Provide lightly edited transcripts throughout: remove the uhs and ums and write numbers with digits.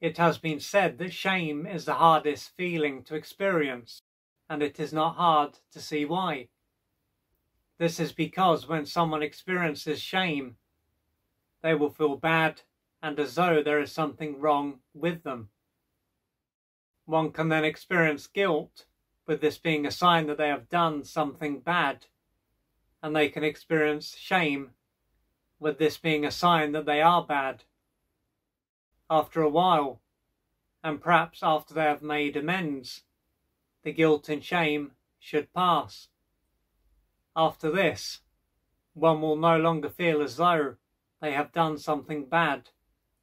It has been said that shame is the hardest feeling to experience, and it is not hard to see why. This is because when someone experiences shame, they will feel bad and as though there is something wrong with them. One can then experience guilt, with this being a sign that they have done something bad, and they can experience shame, with this being a sign that they are bad. After a while, and perhaps after they have made amends, the guilt and shame should pass. After this, one will no longer feel as though they have done something bad,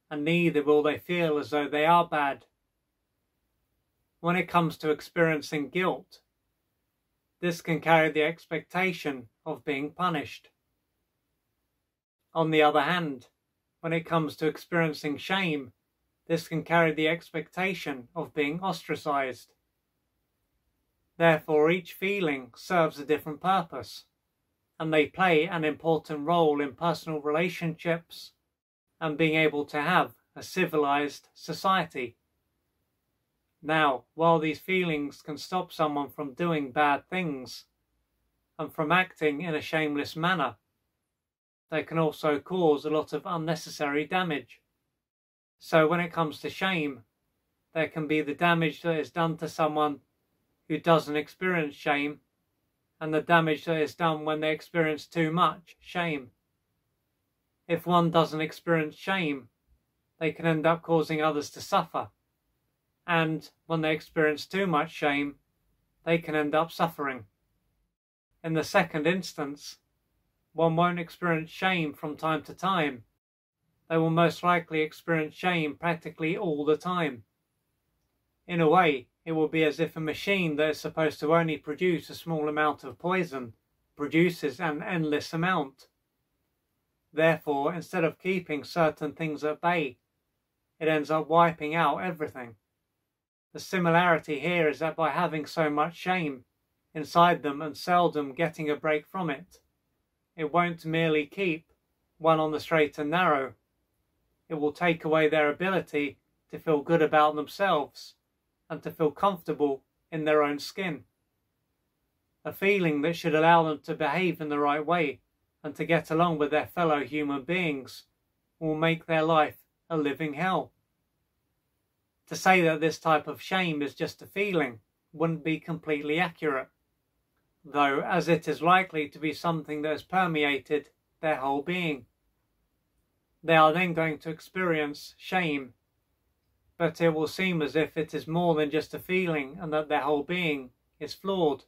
and neither will they feel as though they are bad. When it comes to experiencing guilt, this can carry the expectation of being punished. On the other hand, when it comes to experiencing shame, this can carry the expectation of being ostracized. Therefore, each feeling serves a different purpose, and they play an important role in personal relationships and being able to have a civilized society. Now, while these feelings can stop someone from doing bad things and from acting in a shameless manner, they can also cause a lot of unnecessary damage. So when it comes to shame, there can be the damage that is done to someone who doesn't experience shame, and the damage that is done when they experience too much shame. If one doesn't experience shame, they can end up causing others to suffer. And when they experience too much shame, they can end up suffering. In the second instance, one won't experience shame from time to time. They will most likely experience shame practically all the time. In a way, it will be as if a machine that is supposed to only produce a small amount of poison produces an endless amount. Therefore, instead of keeping certain things at bay, it ends up wiping out everything. The similarity here is that by having so much shame inside them and seldom getting a break from it, it won't merely keep one on the straight and narrow. It will take away their ability to feel good about themselves and to feel comfortable in their own skin. A feeling that should allow them to behave in the right way and to get along with their fellow human beings will make their life a living hell. To say that this type of shame is just a feeling wouldn't be completely accurate, though, as it is likely to be something that has permeated their whole being. They are then going to experience shame, but it will seem as if it is more than just a feeling and that their whole being is flawed.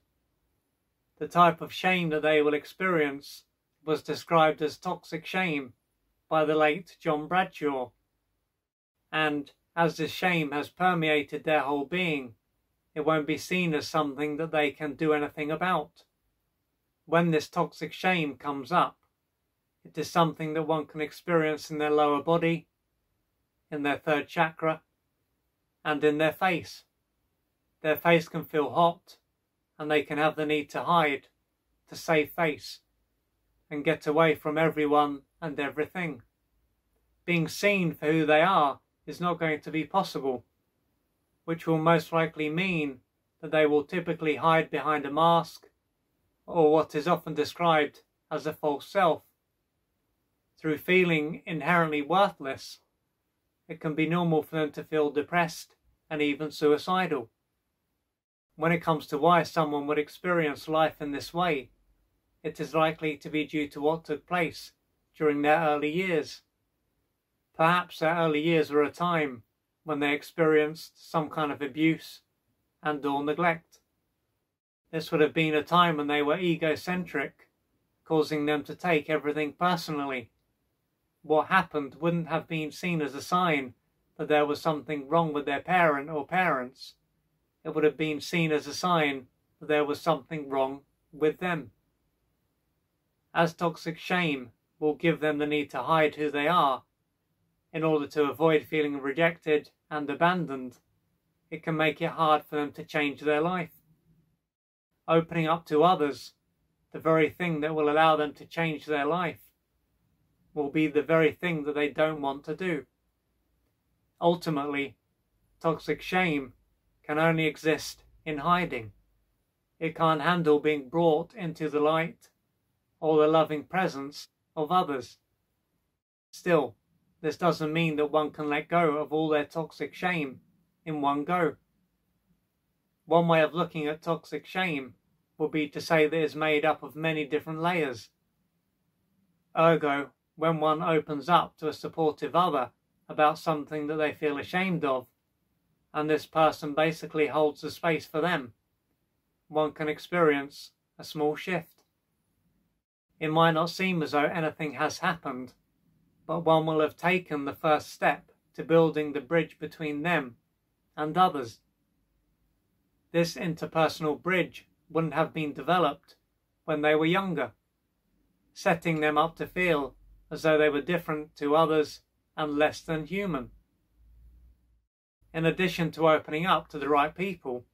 The type of shame that they will experience was described as toxic shame by the late John Bradshaw, and as this shame has permeated their whole being, it won't be seen as something that they can do anything about. When this toxic shame comes up, it is something that one can experience in their lower body, in their third chakra, and in their face. Their face can feel hot, and they can have the need to hide, to save face, and get away from everyone and everything. Being seen for who they are is not going to be possible, which will most likely mean that they will typically hide behind a mask, or what is often described as a false self. Through feeling inherently worthless, it can be normal for them to feel depressed and even suicidal. When it comes to why someone would experience life in this way, it is likely to be due to what took place during their early years. Perhaps their early years were a time when they experienced some kind of abuse and/or neglect. This would have been a time when they were egocentric, causing them to take everything personally. What happened wouldn't have been seen as a sign that there was something wrong with their parent or parents. It would have been seen as a sign that there was something wrong with them. As toxic shame will give them the need to hide who they are, in order to avoid feeling rejected and abandoned, it can make it hard for them to change their life. Opening up to others, the very thing that will allow them to change their life, will be the very thing that they don't want to do. Ultimately, toxic shame can only exist in hiding. It can't handle being brought into the light or the loving presence of others. Still, this doesn't mean that one can let go of all their toxic shame in one go. One way of looking at toxic shame would be to say that it is made up of many different layers. Ergo, when one opens up to a supportive other about something that they feel ashamed of, and this person basically holds the space for them, one can experience a small shift. It might not seem as though anything has happened, but one will have taken the first step to building the bridge between them and others. This interpersonal bridge wouldn't have been developed when they were younger, setting them up to feel as though they were different to others and less than human. In addition to opening up to the right people,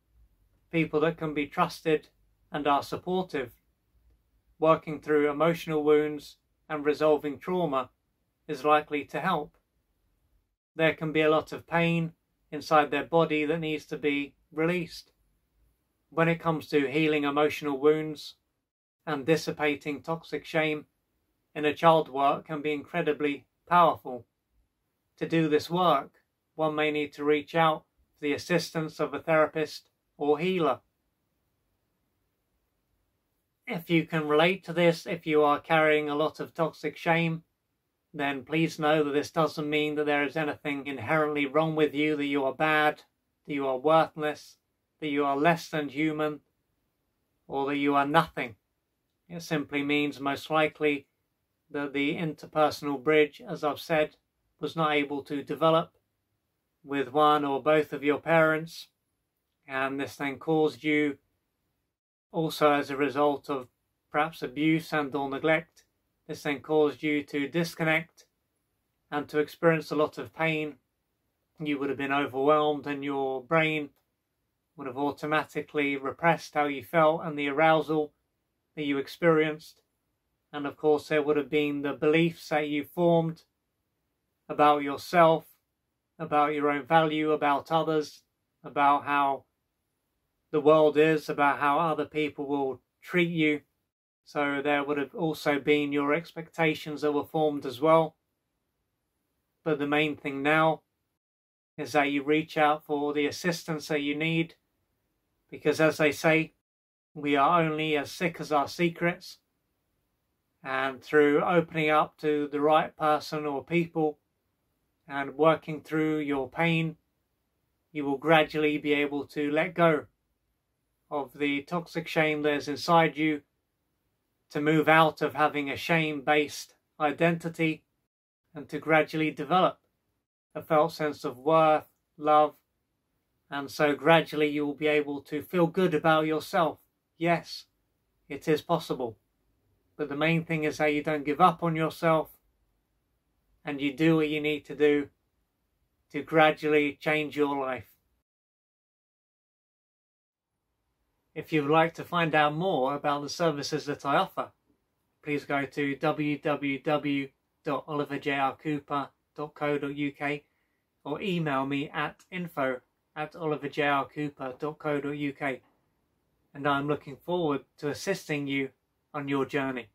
people that can be trusted and are supportive, working through emotional wounds and resolving trauma is likely to help. There can be a lot of pain inside their body that needs to be released. When it comes to healing emotional wounds and dissipating toxic shame, inner child work can be incredibly powerful. To do this work, one may need to reach out for the assistance of a therapist or healer. If you can relate to this, if you are carrying a lot of toxic shame, then please know that this doesn't mean that there is anything inherently wrong with you, that you are bad, that you are worthless, that you are less than human, or that you are nothing. It simply means most likely that the interpersonal bridge, as I've said, was not able to develop with one or both of your parents, and this then caused you, also as a result of perhaps abuse and or neglect, this then caused you to disconnect and to experience a lot of pain. You would have been overwhelmed, and your brain would have automatically repressed how you felt and the arousal that you experienced. And of course there would have been the beliefs that you formed about yourself, about your own value, about others, about how the world is, about how other people will treat you. So there would have also been your expectations that were formed as well. But the main thing now is that you reach out for the assistance that you need, because as they say, we are only as sick as our secrets. And through opening up to the right person or people and working through your pain, you will gradually be able to let go of the toxic shame that is inside you, to move out of having a shame-based identity and to gradually develop a felt sense of worth, love, and so gradually you will be able to feel good about yourself. Yes, it is possible. But the main thing is that you don't give up on yourself and you do what you need to do to gradually change your life. If you would like to find out more about the services that I offer, please go to www.oliverjrcooper.co.uk or email me at info@oliverjrcooper.co.uk, and I'm looking forward to assisting you on your journey.